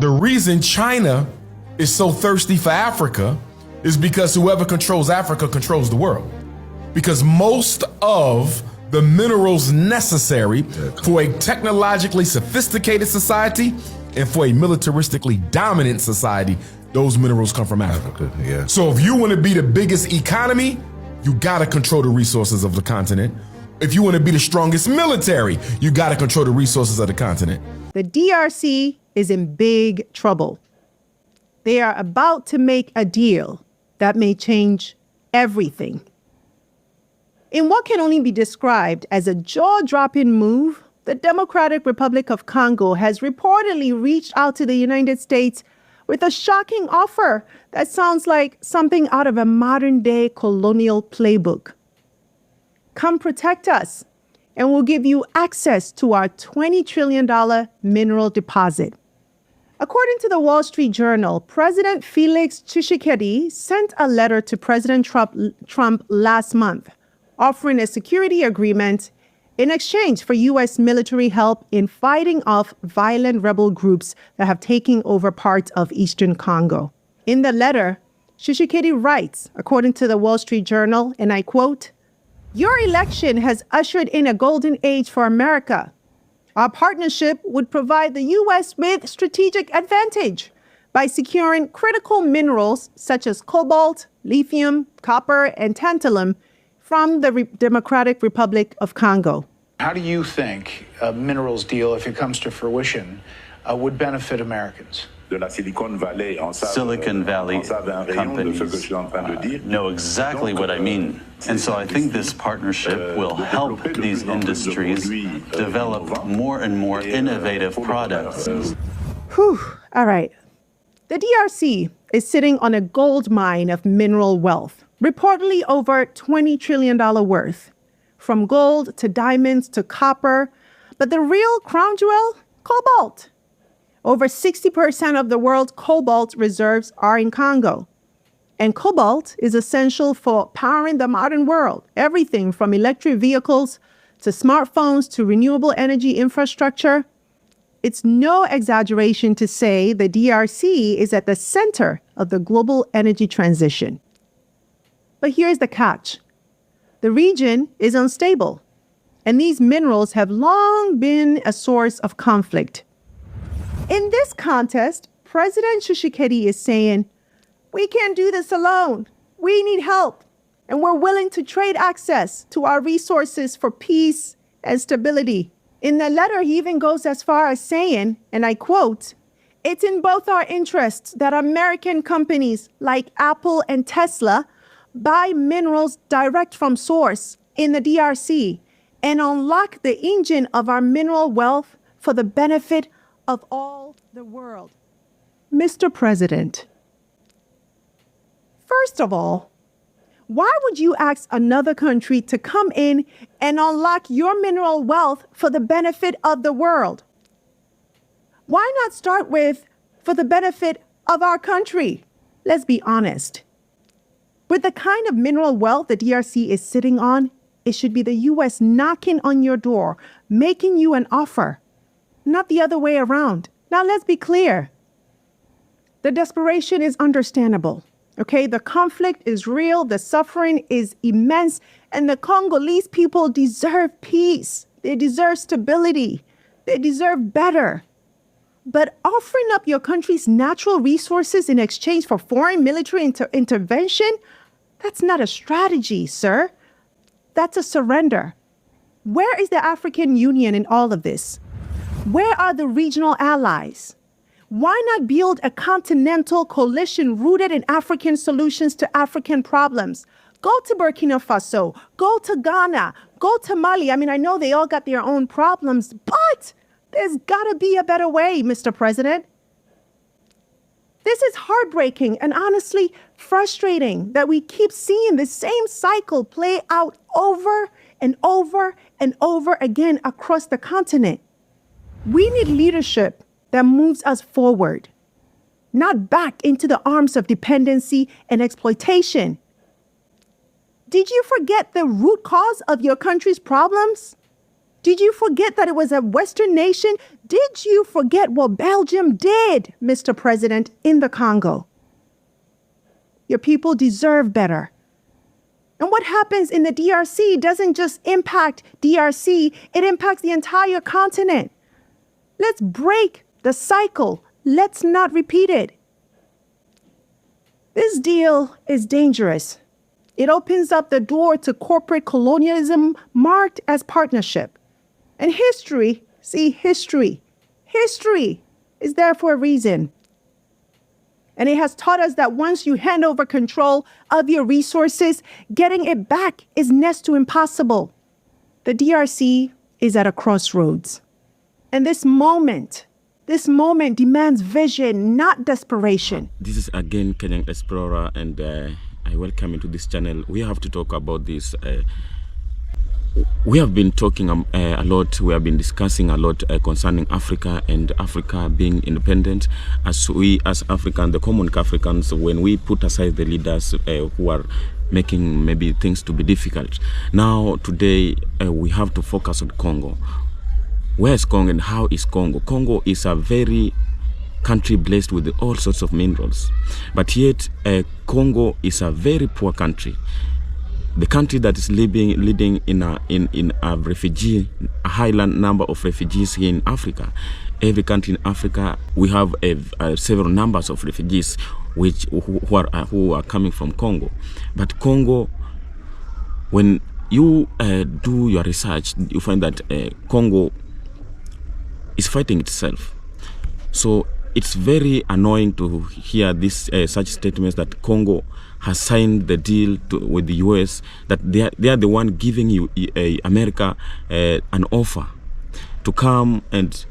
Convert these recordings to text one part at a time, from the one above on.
the reason China is so thirsty for Africa is because whoever controls Africa controls the world. Because most of the minerals necessary for a technologically sophisticated society and for a militaristically dominant society, those minerals come from Africa. Yeah. So if you want to be the biggest economy, you got to control the resources of the continent. If you want to be the strongest military, you got to control the resources of the continent. The DRC is in big trouble. They are about to make a deal that may change everything. In what can only be described as a jaw-dropping move, the Democratic Republic of Congo has reportedly reached out to the United States with a shocking offer that sounds like something out of a modern-day colonial playbook. Come protect us, and we'll give you access to our $20 trillion mineral deposit. According to the Wall Street Journal, President Felix Tshisekedi sent a letter to President Trump last month, offering a security agreement in exchange for U.S. military help in fighting off violent rebel groups that have taken over parts of eastern Congo. In the letter, Tshisekedi writes, according to the Wall Street Journal, and I quote, "Your election has ushered in a golden age for America. Our partnership would provide the U.S. with strategic advantage by securing critical minerals such as cobalt, lithium, copper, and tantalum from the Democratic Republic of Congo." How do you think a minerals deal, if it comes to fruition, would benefit Americans? Silicon Valley companies know exactly what I mean. And so I think this partnership will help these industries develop more and more innovative products. Whew. All right. The DRC is sitting on a gold mine of mineral wealth, reportedly over $20 trillion worth, from gold to diamonds to copper. But the real crown jewel, cobalt. Over 60% of the world's cobalt reserves are in Congo. And cobalt is essential for powering the modern world, everything from electric vehicles to smartphones to renewable energy infrastructure. It's no exaggeration to say the DRC is at the center of the global energy transition. But here's the catch. The region is unstable, and these minerals have long been a source of conflict. In this contest, President Tshisekedi is saying, "We can't do this alone. We need help, and we're willing to trade access to our resources for peace and stability." In the letter, he even goes as far as saying, and I quote, "It's in both our interests that American companies like Apple and Tesla buy minerals direct from source in the DRC and unlock the engine of our mineral wealth for the benefit of all the world." Mr. President, first of all, why would you ask another country to come in and unlock your mineral wealth for the benefit of the world? Why not start with, for the benefit of our country? Let's be honest. With the kind of mineral wealth the DRC is sitting on, it should be the U.S. knocking on your door, making you an offer, not the other way around. Now, let's be clear. The desperation is understandable. Okay, the conflict is real, the suffering is immense, and the Congolese people deserve peace. They deserve stability. They deserve better. But offering up your country's natural resources in exchange for foreign military intervention, that's not a strategy, sir. That's a surrender. Where is the African Union in all of this? Where are the regional allies? Why not build a continental coalition rooted in African solutions to African problems? Go to Burkina Faso, go to Ghana, go to Mali. I mean, I know they all got their own problems, but there's gotta be a better way, Mr. President. This is heartbreaking and honestly frustrating that we keep seeing the same cycle play out over and over and over again across the continent. We need leadership that moves us forward, not back into the arms of dependency and exploitation. Did you forget the root cause of your country's problems? Did you forget that it was a Western nation? Did you forget what Belgium did, Mr. President, in the Congo? Your people deserve better. And what happens in the DRC doesn't just impact DRC, it impacts the entire continent. Let's break the cycle. Let's not repeat it. This deal is dangerous. It opens up the door to corporate colonialism marked as partnership. And history is there for a reason. And it has taught us that once you hand over control of your resources, getting it back is next to impossible. The DRC is at a crossroads. And this moment demands vision, not desperation. This is again Kenyan Explorer, and I welcome you to this channel. We have to talk about this. We have been talking a lot, we have been discussing a lot concerning Africa and Africa being independent. As we, as Africans, the common Africans, when we put aside the leaders who are making maybe things to be difficult. Now, today, we have to focus on Congo. Where is Congo and how is Congo? Congo is a very country blessed with all sorts of minerals. But yet, Congo is a very poor country. The country that is leading in a refugee, a high number of refugees here in Africa. Every country in Africa, we have several numbers of refugees who are coming from Congo. But Congo, when you do your research, you find that Congo is fighting itself. So it's very annoying to hear this such statements that Congo has signed the deal with the US, that they are the one giving you America an offer to come and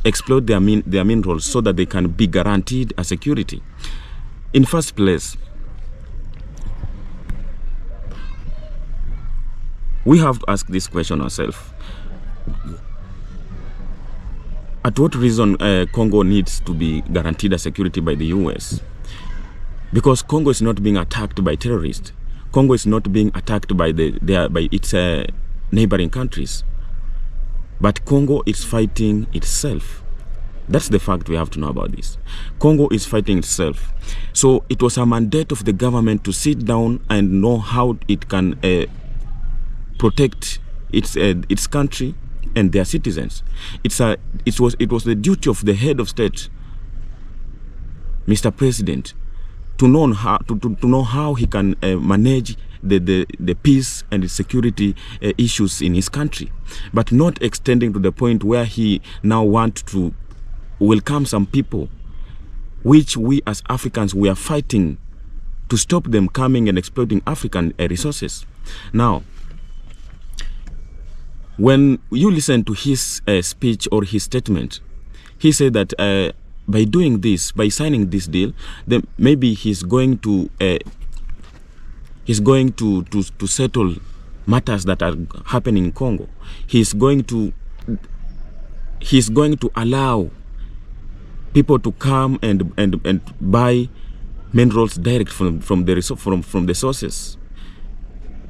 exploit their minerals so that they can be guaranteed a security. In first place, we have to ask this question ourselves. At what reason Congo needs to be guaranteed a security by the US? Because Congo is not being attacked by terrorists. Congo is not being attacked by its neighboring countries. But Congo is fighting itself. That's the fact we have to know about this. Congo is fighting itself. So it was a mandate of the government to sit down and know how it can protect its country and their citizens. It was the duty of the head of state, Mr. President, to know how he can manage the peace and the security issues in his country, but not extending to the point where he now wants to welcome some people, which we as Africans, we are fighting to stop them coming and exploiting African resources. Now, when you listen to his speech or his statement, he said that by doing this, by signing this deal, then maybe he's going to settle matters that are happening in Congo. He's going to allow people to come and buy minerals direct from the sources.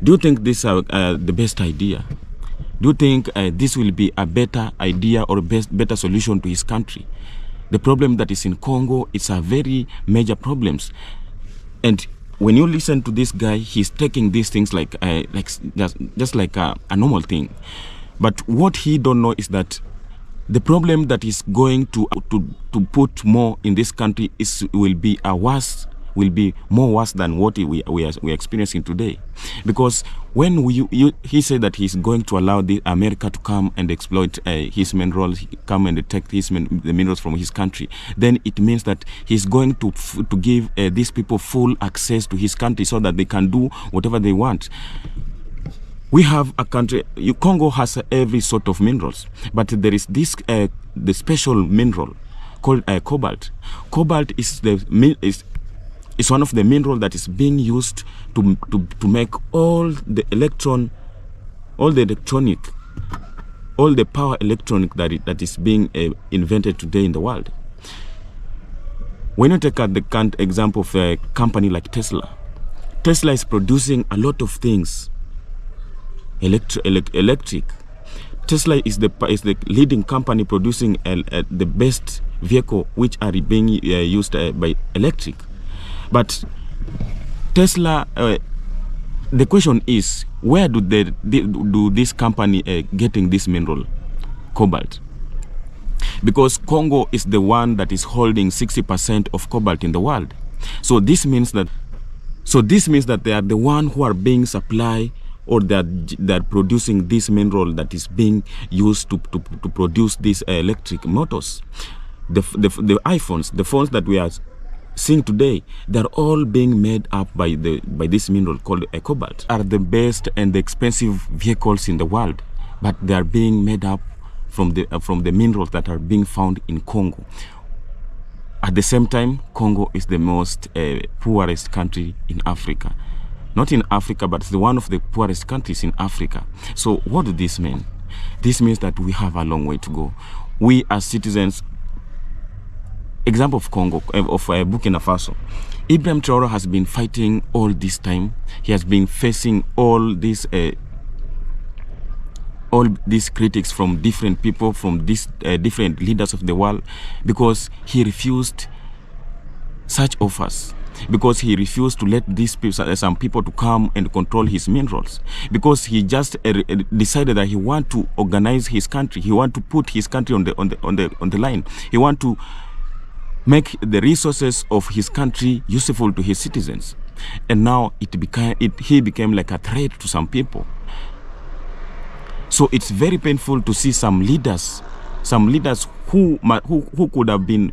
Do you think these are the best idea? Do you think this will be a better idea or better solution to his country? The problem that is in Congo is a very major problems, and when you listen to this guy, he's taking these things like just like a normal thing. But what he don't know is that the problem that is going to put more in this country will be more worse than what we are experiencing today. Because when he said that he's going to allow America to come and exploit his minerals, come and take the minerals from his country, then it means that he's going to give these people full access to his country so that they can do whatever they want. We have a country, Congo has every sort of minerals, but there is this the special mineral called cobalt. Cobalt is one of the minerals that is being used to make all the power electronic that is being invented today in the world. When you take the example of a company like Tesla, Tesla is producing a lot of things, electric, Tesla is the leading company producing the best vehicle which are being used by electric. But Tesla, the question is, where do this company getting this mineral, cobalt? Because Congo is the one that is holding 60% of cobalt in the world. So this means that they are the one who are being supplied, or that producing this mineral that is being used to produce these electric motors. The iPhones, the phones that we are seeing today, they're all being made up by this mineral called cobalt. Are the best and the expensive vehicles in the world, but they are being made up from the minerals that are being found in Congo. At the same time, Congo is the most poorest country in Africa. Not in Africa, but it's one of the poorest countries in Africa. So what does this mean? This means that we have a long way to go. We as citizens, example of Congo, of Burkina Faso, Ibrahim Traore has been fighting all this time. He has been facing all these critics from different people, from these different leaders of the world, because he refused such offers. Because he refused to let these people, some people to come and control his minerals. Because he just decided that he want to organize his country. He want to put his country on the line. He want to make the resources of his country useful to his citizens. And now he became like a threat to some people. So it's very painful to see some leaders who could have been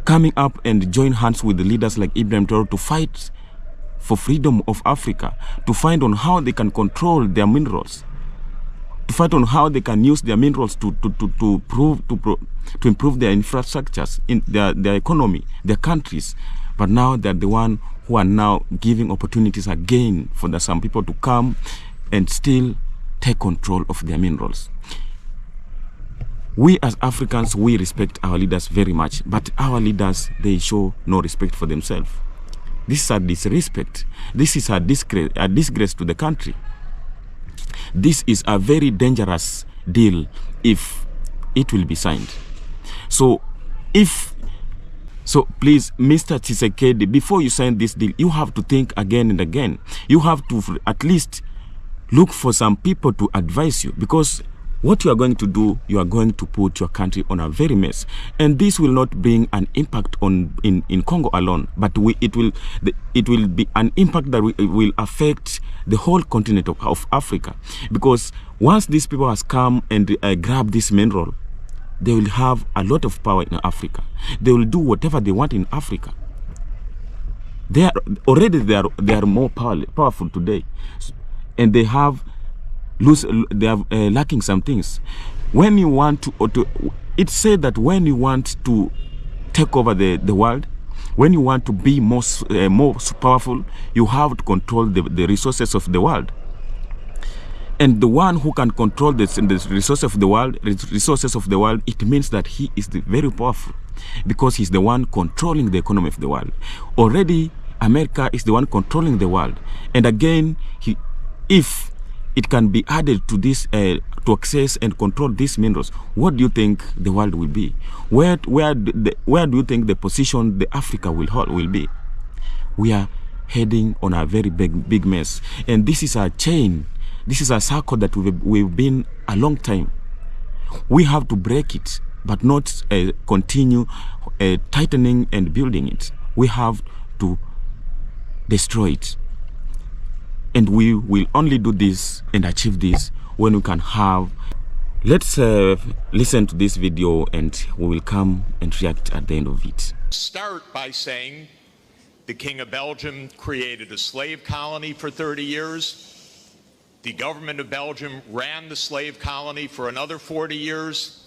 coming up and join hands with the leaders like Ibrahim Traore to fight for freedom of Africa, to find on how they can control their minerals, to fight on how they can use their minerals to improve their infrastructures, in their economy, their countries. But now they're the one who are now giving opportunities again for some people to come and still take control of their minerals. We as Africans, we respect our leaders very much, but our leaders, they show no respect for themselves. This is a disrespect. This is a disgrace to the country. This is a very dangerous deal if it will be signed. So please, Mr. Tshisekedi, before you sign this deal, you have to think again and again. You have to at least look for some people to advise you, because what you are going to do, you are going to put your country on a very mess. And this will not bring an impact in Congo alone, but it will be an impact that will affect the whole continent of Africa. Because once these people has come and grab this mineral, they will have a lot of power in Africa. They will do whatever they want in Africa. They are more powerful today, and they have lacking some things. When you want to it's said that when you want to take over the world, when you want to be more powerful, you have to control the resources of the world. And the one who can control the resources of the world, it means that he is very powerful, because he's the one controlling the economy of the world. Already, America is the one controlling the world. And again, if it can be added to this to access and control these minerals, what do you think the world will be? Where do you think the position the Africa will be? We are heading on a very big mess, and this is a chain. This is a circle that we've been a long time. We have to break it, but not continue tightening and building it. We have to destroy it. And we will only do this and achieve this when we can have... Let's listen to this video, and we will come and react at the end of it. Start by saying the King of Belgium created a slave colony for 30 years. The government of Belgium ran the slave colony for another 40 years.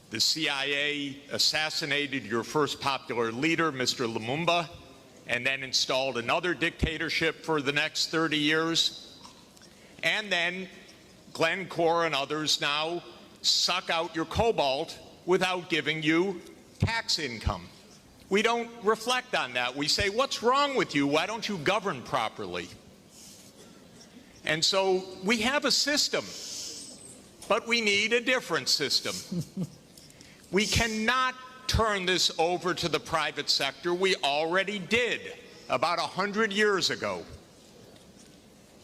The CIA assassinated your first popular leader, Mr. Lumumba, and then installed another dictatorship for the next 30 years. And then Glencore and others now suck out your cobalt without giving you tax income. We don't reflect on that. We say, what's wrong with you? Why don't you govern properly? And so we have a system But we need a different system. We cannot turn this over to the private sector. We already did about 100 years ago.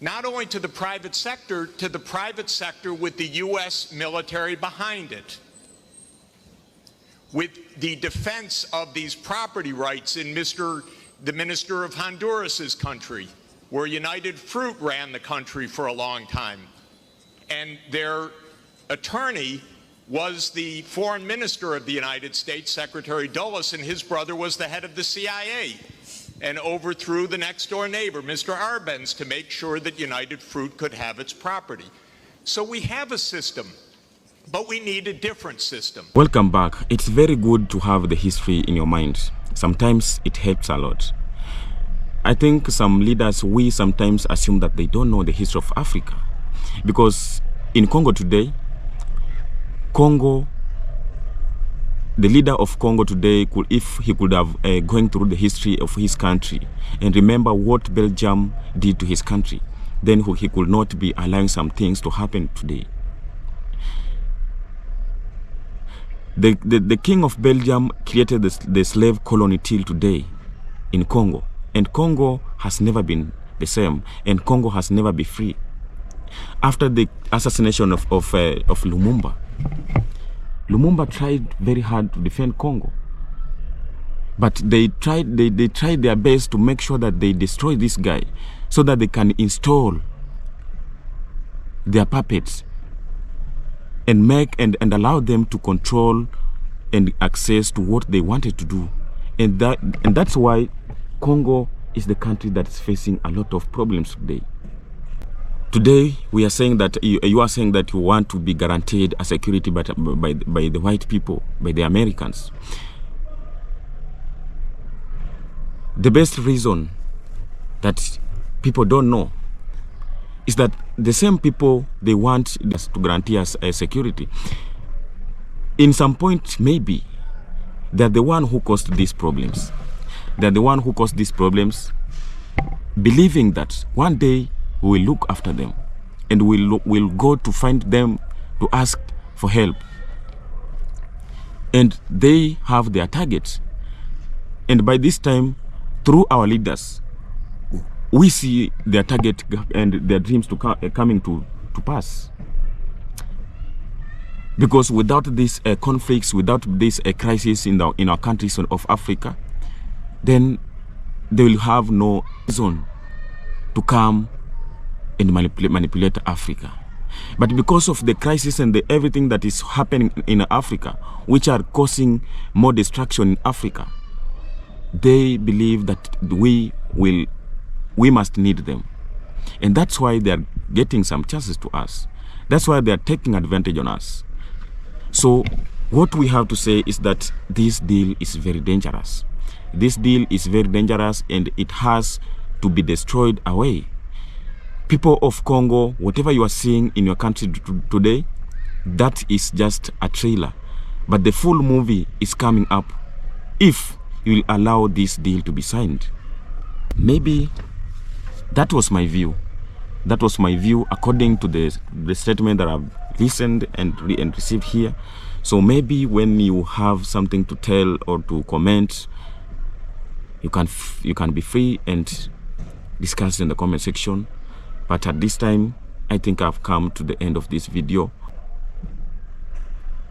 Not only to the private sector with the U.S. military behind it, with the defense of these property rights in the Minister of Honduras's country, where United Fruit ran the country for a long time. And their attorney was the foreign minister of the United States, Secretary Dulles, and his brother was the head of the CIA and overthrew the next door neighbor, Mr. Arbenz, to make sure that United Fruit could have its property. So we have a system, but we need a different system. Welcome back. It's very good to have the history in your mind. Sometimes it helps a lot. I think some leaders, we sometimes assume that they don't know the history of Africa. Because in Congo today, the leader of Congo today, if he could have gone through the history of his country and remember what Belgium did to his country, then he could not be allowing some things to happen today. The king of Belgium created the slave colony till today in Congo, and Congo has never been the same, and Congo has never been free. After the assassination of Lumumba, Lumumba tried very hard to defend Congo, but they tried their best to make sure that they destroy this guy so that they can install their puppets and make and allow them to control and access to what they wanted to do. And that's why Congo is the country that is facing a lot of problems today. Today, we are saying that you are saying that you want to be guaranteed a security by the white people, by the Americans. The best reason that people don't know is that the same people, they want us to guarantee us a security. In some point, maybe, they're the one who caused these problems. They're the one who caused these problems, believing that one day we will look after them and we'll go to find them to ask for help. And they have their targets. And by this time, through our leaders, we see their target and their dreams coming to pass. Because without these conflicts, without this crisis in our countries of Africa, then they will have no reason to come and manipulate Africa. But because of the crisis and everything that is happening in Africa, which are causing more destruction in Africa, they believe that we must need them. And that's why they are getting some chances to us. That's why they are taking advantage on us. So what we have to say is that this deal is very dangerous. This deal is very dangerous and it has to be destroyed away. People of Congo, whatever you are seeing in your country today, that is just a trailer. But the full movie is coming up if you will allow this deal to be signed. Maybe that was my view. That was my view according to the statement that I've listened and received here. So maybe when you have something to tell or to comment, you can be free and discuss in the comment section. But at this time, I think I've come to the end of this video.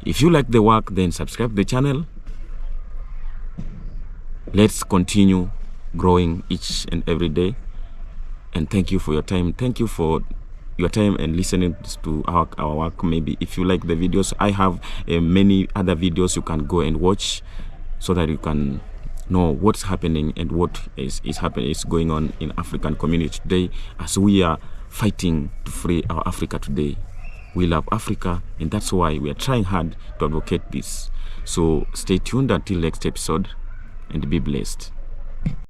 If you like the work, then subscribe to the channel. Let's continue growing each and every day. And thank you for your time. Thank you for your time and listening to our work. Maybe if you like the videos, I have many other videos you can go and watch so that you can know what's happening and what is going on in African community today as we are fighting to free our Africa today. We love Africa and that's why we are trying hard to advocate this. So stay tuned until next episode and be blessed.